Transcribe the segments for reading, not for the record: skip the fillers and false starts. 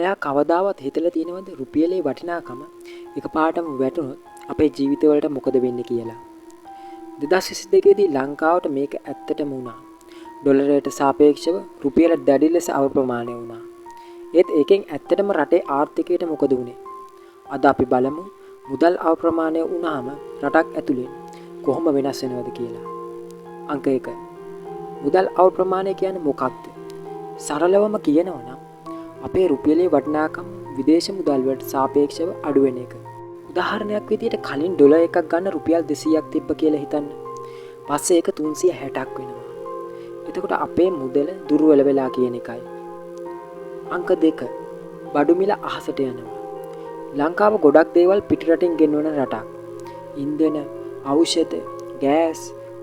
ඔයා කවදාවත් හිතලා තියෙනවද රුපියලේ වටිනාකම එකපාරටම වැටුනොත් අපේ ජීවිතවලට මොකද වෙන්නේ කියලා? 2022 දී ලංකාවට මේක ඇත්තටම වුණා. ඩොලරයට සාපේක්ෂව රුපියල දැඩි ලෙස අප්‍රමාණය වුණා. ඒත් ඒකෙන් ඇත්තටම රටේ ආර්ථිකයට මොකද වුනේ? අද අපි බලමු මුදල් අප්‍රමාණය වුණාම රටක් ඇතුලේ කොහොම වෙනස් වෙනවද කියලා. අංක 1. මුදල් අප්‍රමාණය කියන්නේ මොකක්ද? සරලවම කියනවා නම් අපේ රුපියලේ වටිනාකම විදේශ මුදල් වලට සාපේක්ෂව අඩු වෙන එක. උදාහරණයක් විදිහට කලින් ඩොලර් එකක් ගන්න රුපියල් 200ක් තිබ්බ කියලා හිතන්න. පස්සේ ඒක 360ක් වෙනවා. එතකොට අපේ මුදල දුර්වල වෙලා කියන එකයි. අංක 2. බඩු මිල අහසට යනවා. ලංකාව ගොඩක් දේවල් පිටරටින් ගෙන්වන රටක්. ඉන්ධන, ඖෂධ, ගෑස්,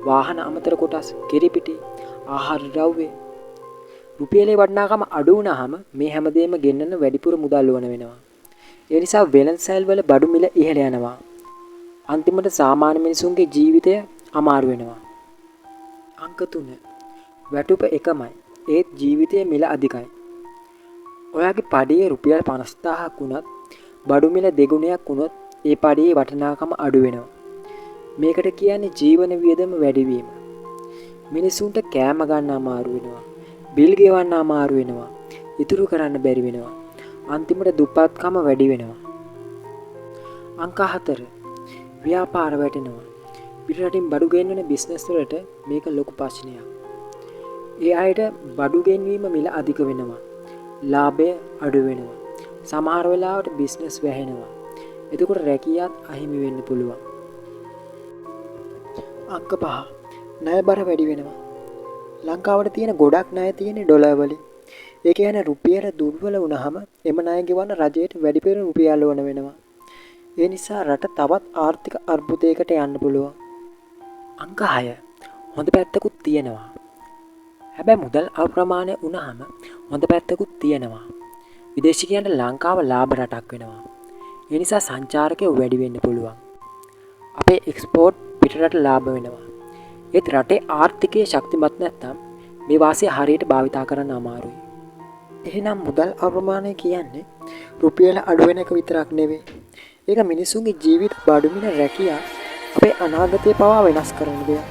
වාහන අමතර කොටස්, කිරිපිටි, ආහාර ද්‍රව්‍ය රුපියලේ වටිනාකම අඩු වුණාම මේ හැමදේම ගෙන්නන්න වැඩිපුර මුදල් ඕන වෙනවා. ඒ නිසා වෙළඳසැල් වල බඩු මිල ඉහළ යනවා. අන්තිමට සාමාන්‍ය මිනිසුන්ගේ ජීවිතය අමාරු වෙනවා. අංක 3. වැටුප එකමයි. ඒත් ජීවිතයේ මිල අධිකයි. ඔයාගේ පඩියේ රුපියල් 50000ක් වුණත් බඩු මිල දෙගුණයක් වුණොත් ඒ පඩියේ වටිනාකම අඩු වෙනවා. මේකට කියන්නේ ජීවන වියදම වැඩිවීම. මිනිසුන්ට කෑම ගන්න අමාරු වෙනවා. බිල් ගෙවන්න අමාරු වෙනවා. ඉතුරු කරන්න බැරි වෙනවා. අන්තිමට දුප්පත්කම වැඩි වෙනවා. අංක 4. ව්‍යාපාර වැටෙනවා. පිටරටින් බඩු ගෙන්වන බිස්නස් වලට මේක ලොකු ප්‍රශ්නයක්. ඒ අයට බඩු ගෙන්වීම මිල අධික වෙනවා. ලාභය අඩු වෙනවා. සමහර වෙලාවට බිස්නස් වැහෙනවා. එතකොට රැකියාත් අහිමි වෙන්න පුළුවන්. අංක 5. ණය බර වැඩි වෙනවා. ලංකාවට තියෙන ගොඩක් ණය තියෙන්නේ ඩොලර් වලින්. ඒ කියන්නේ රුපියල දුර්වල වුණාම එම ණය ගෙවන්න රජයට වැඩිපුර රුපියල් ඕන වෙනවා. ඒ නිසා රට තවත් ආර්ථික අර්බුදයකට යන්න පුළුවන්. අංක 6. හොඳ පැත්තකුත් තියෙනවා. හැබැයි මුදල් අප්‍රමාණය වුණාම හොඳ පැත්තකුත් තියෙනවා. විදේශිකයන්ට ලංකාව ලාභ රටක් වෙනවා. ඒ නිසා සංචාරකයෝ වැඩි වෙන්න පුළුවන්. අපේ එක්ස්පෝර්ට් පිටරට ලාභ වෙනවා. ඒත් රටේ ආර්ථිකය ශක්තිමත් නැත්නම් මේ වාසිය හරියට භාවිතා කරන්න අමාරුයි. එහෙනම් මුදල් අප්‍රමාණය කියන්නේ රුපියල අඩු වෙන එක විතරක් නෙවෙයි. ඒක මිනිසුන්ගේ ජීවිත බඩු මිල රැකියා අපේ අනාගතය පවා වෙනස් කරන දෙයක්.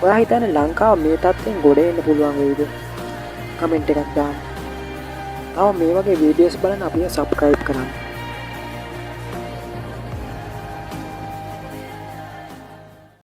ඔයා හිතන්නේ ලංකාව මේ තත්ත්වෙන් ගොඩ එන්න පුළුවන් වේවිද? කමෙන්ට් එකක් දාන්න. තව මේ වගේ වීඩියෝස් බලන්න අපිව සබ්ස්ක්‍රයිබ් කරන්න.